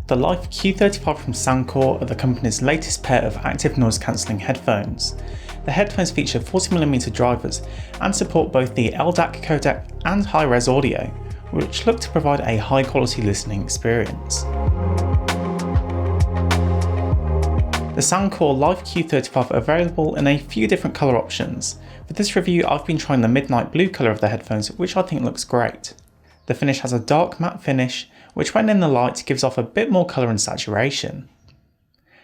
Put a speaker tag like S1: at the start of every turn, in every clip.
S1: The Life Q35 from Soundcore are the company's latest pair of active noise cancelling headphones. The headphones feature 40mm drivers and support both the LDAC codec and high-res audio, which look to provide a high-quality listening experience. The Soundcore Life Q35 are available in a few different colour options. For this review, I've been trying the midnight blue colour of the headphones, which I think looks great. The finish has a dark matte finish, which when in the light gives off a bit more colour and saturation.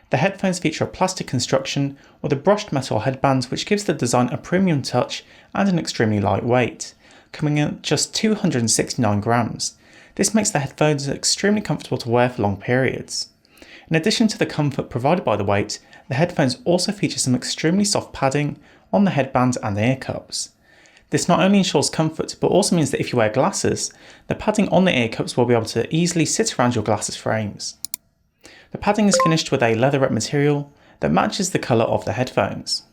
S1: The headphones feature a plastic construction with a brushed metal headband, which gives the design a premium touch and an extremely light weight, coming in at just 269 grams. This makes the headphones extremely comfortable to wear for long periods. In addition to the comfort provided by the weight, the headphones also feature some extremely soft padding on the headbands and ear cups. This not only ensures comfort, but also means that if you wear glasses, the padding on the ear cups will be able to easily sit around your glasses frames. The padding is finished with a leatherette material that matches the colour of the headphones.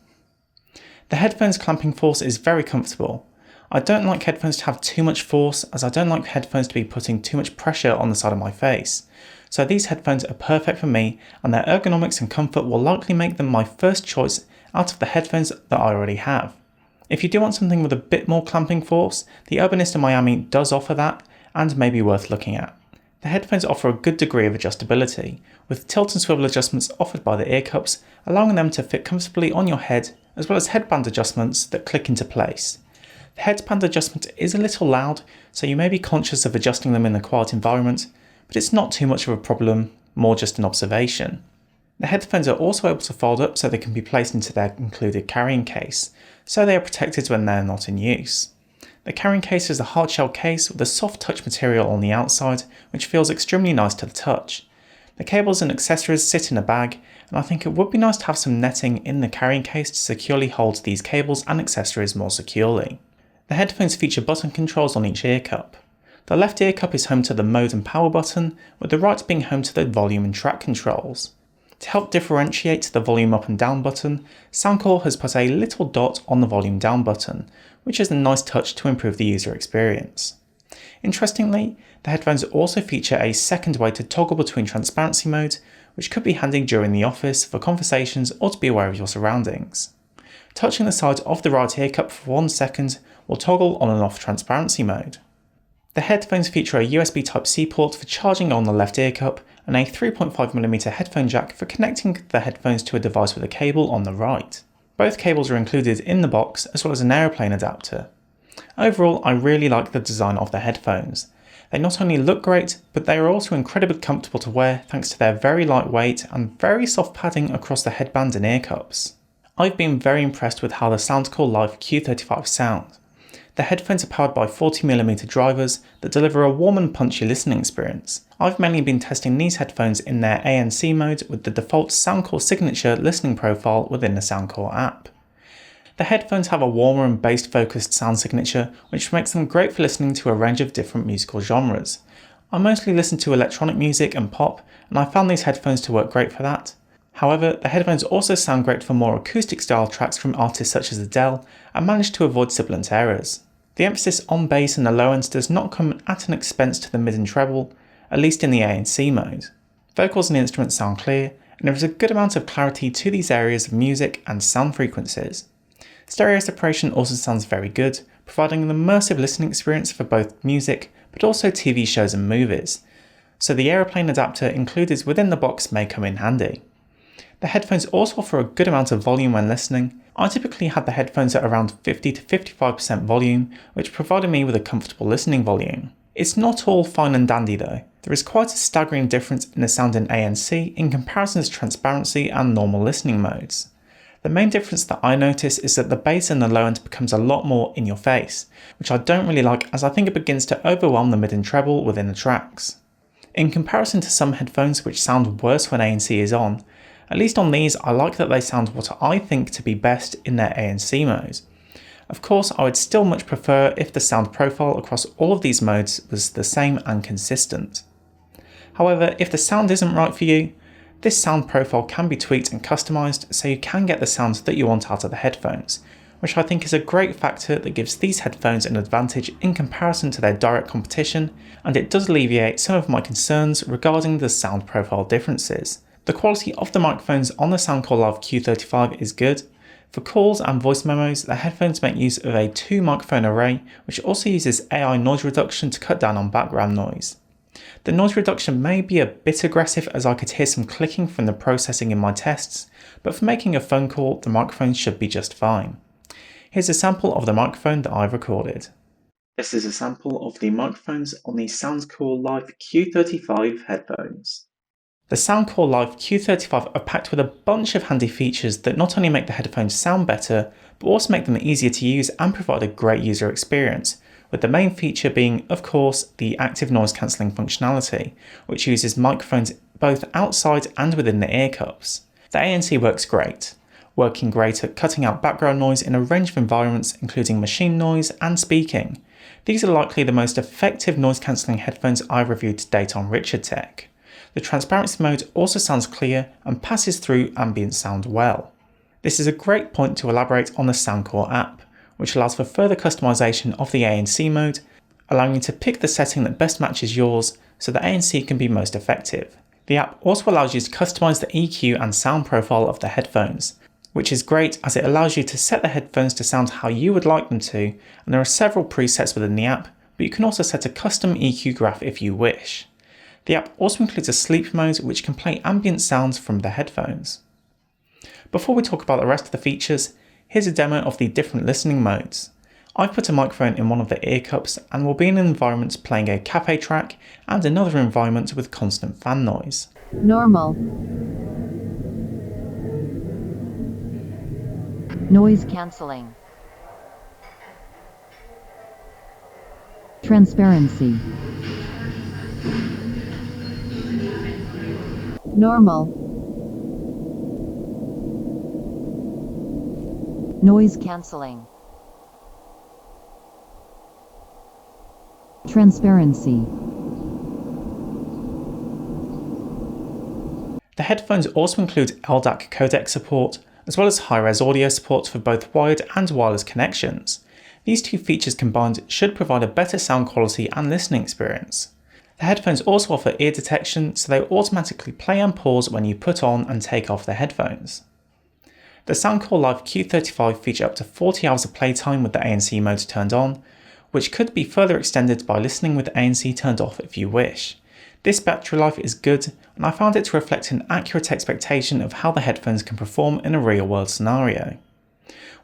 S1: The headphones clamping force is very comfortable. I don't like headphones to have too much force, as I don't like headphones to be putting too much pressure on the side of my face. So these headphones are perfect for me, and their ergonomics and comfort will likely make them my first choice out of the headphones that I already have. If you do want something with a bit more clamping force, the Urbanista Miami does offer that and may be worth looking at. The headphones offer a good degree of adjustability, with tilt and swivel adjustments offered by the ear cups, allowing them to fit comfortably on your head, as well as headband adjustments that click into place. The headband adjustment is a little loud, so you may be conscious of adjusting them in a quiet environment, but it's not too much of a problem, more just an observation. The headphones are also able to fold up so they can be placed into their included carrying case, so they are protected when they are not in use. The carrying case is a hard shell case with a soft touch material on the outside, which feels extremely nice to the touch. The cables and accessories sit in a bag, and I think it would be nice to have some netting in the carrying case to securely hold these cables and accessories more securely. The headphones feature button controls on each ear cup. The left ear cup is home to the mode and power button, with the right being home to the volume and track controls. To help differentiate the volume up and down button, Soundcore has put a little dot on the volume down button, which is a nice touch to improve the user experience. Interestingly, the headphones also feature a second way to toggle between transparency mode, which could be handy during the office for conversations or to be aware of your surroundings. Touching the side of the right ear cup for 1 second will toggle on and off transparency mode. The headphones feature a USB Type-C port for charging on the left ear cup and a 3.5mm headphone jack for connecting the headphones to a device with a cable on the right. Both cables are included in the box, as well as an aeroplane adapter. Overall, I really like the design of the headphones. They not only look great, but they are also incredibly comfortable to wear thanks to their very light weight and very soft padding across the headbands and ear cups. I've been very impressed with how the Soundcore Life Q35 sound. The headphones are powered by 40mm drivers that deliver a warm and punchy listening experience. I've mainly been testing these headphones in their ANC mode with the default Soundcore signature listening profile within the Soundcore app. The headphones have a warmer and bass focused sound signature, which makes them great for listening to a range of different musical genres. I mostly listen to electronic music and pop, and I found these headphones to work great for that. However, the headphones also sound great for more acoustic style tracks from artists such as Adele and manage to avoid sibilant errors. The emphasis on bass in the low end does not come at an expense to the mid and treble, at least in the ANC mode. Vocals and instruments sound clear, and there is a good amount of clarity to these areas of music and sound frequencies. Stereo separation also sounds very good, providing an immersive listening experience for both music but also TV shows and movies, so the aeroplane adapter included within the box may come in handy. The headphones also offer a good amount of volume when listening. I typically had the headphones at around 50 to 55% volume, which provided me with a comfortable listening volume. It's not all fine and dandy though. There is quite a staggering difference in the sound in ANC in comparison to transparency and normal listening modes. The main difference that I notice is that the bass in the low end becomes a lot more in your face, which I don't really like, as I think it begins to overwhelm the mid and treble within the tracks. In comparison to some headphones which sound worse when ANC is on, at least on these I like that they sound what I think to be best in their ANC modes. Of course, I would still much prefer if the sound profile across all of these modes was the same and consistent. However, if the sound isn't right for you, this sound profile can be tweaked and customised so you can get the sound that you want out of the headphones, which I think is a great factor that gives these headphones an advantage in comparison to their direct competition, and it does alleviate some of my concerns regarding the sound profile differences. The quality of the microphones on the Soundcore Life Q35 is good. For calls and voice memos, the headphones make use of a 2-microphone array, which also uses AI noise reduction to cut down on background noise. The noise reduction may be a bit aggressive as I could hear some clicking from the processing in my tests, but for making a phone call, the microphone should be just fine. Here's a sample of the microphone that I've recorded. This is a sample of the microphones on the Soundcore Life Q35 headphones. The Soundcore Life Q35 are packed with a bunch of handy features that not only make the headphones sound better, but also make them easier to use and provide a great user experience, with the main feature being, of course, the active noise cancelling functionality, which uses microphones both outside and within the ear cups. The ANC works great, working great at cutting out background noise in a range of environments including machine noise and speaking. These are likely the most effective noise cancelling headphones I've reviewed to date on Richard Tech. The transparency mode also sounds clear and passes through ambient sound well. This is a great point to elaborate on the Soundcore app, which allows for further customization of the ANC mode, allowing you to pick the setting that best matches yours so the ANC can be most effective. The app also allows you to customize the EQ and sound profile of the headphones, which is great as it allows you to set the headphones to sound how you would like them to, and there are several presets within the app, but you can also set a custom EQ graph if you wish. The app also includes a sleep mode which can play ambient sounds from the headphones. Before we talk about the rest of the features, here's a demo of the different listening modes. I've put a microphone in one of the ear cups and will be in an environment playing a cafe track and another environment with constant fan noise.
S2: Normal. Noise cancelling. Transparency. Normal. Noise cancelling. Transparency.
S1: The headphones also include LDAC codec support, as well as high-res audio support for both wired and wireless connections. These two features combined should provide a better sound quality and listening experience. The headphones also offer ear detection, so they automatically play and pause when you put on and take off the headphones. The Soundcore Life Q35 feature up to 40 hours of playtime with the ANC mode turned on, which could be further extended by listening with the ANC turned off if you wish. This battery life is good, and I found it to reflect an accurate expectation of how the headphones can perform in a real-world scenario.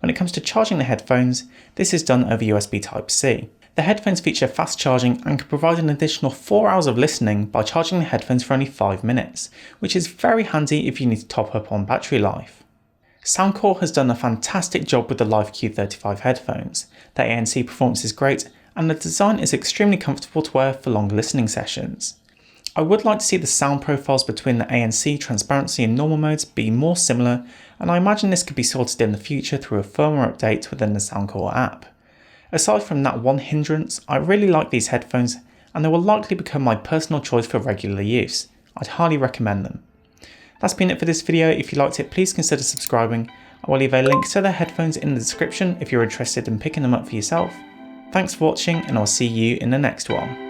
S1: When it comes to charging the headphones, this is done over USB Type-C. The headphones feature fast charging and can provide an additional 4 hours of listening by charging the headphones for only 5 minutes, which is very handy if you need to top up on battery life. Soundcore has done a fantastic job with the Life Q35 headphones. The ANC performance is great, and the design is extremely comfortable to wear for long listening sessions. I would like to see the sound profiles between the ANC, transparency and normal modes be more similar, and I imagine this could be sorted in the future through a firmware update within the Soundcore app. Aside from that one hindrance, I really like these headphones and they will likely become my personal choice for regular use. I'd highly recommend them. That's been it for this video. If you liked it, please consider subscribing. I will leave a link to the headphones in the description if you're interested in picking them up for yourself. Thanks for watching, and I'll see you in the next one.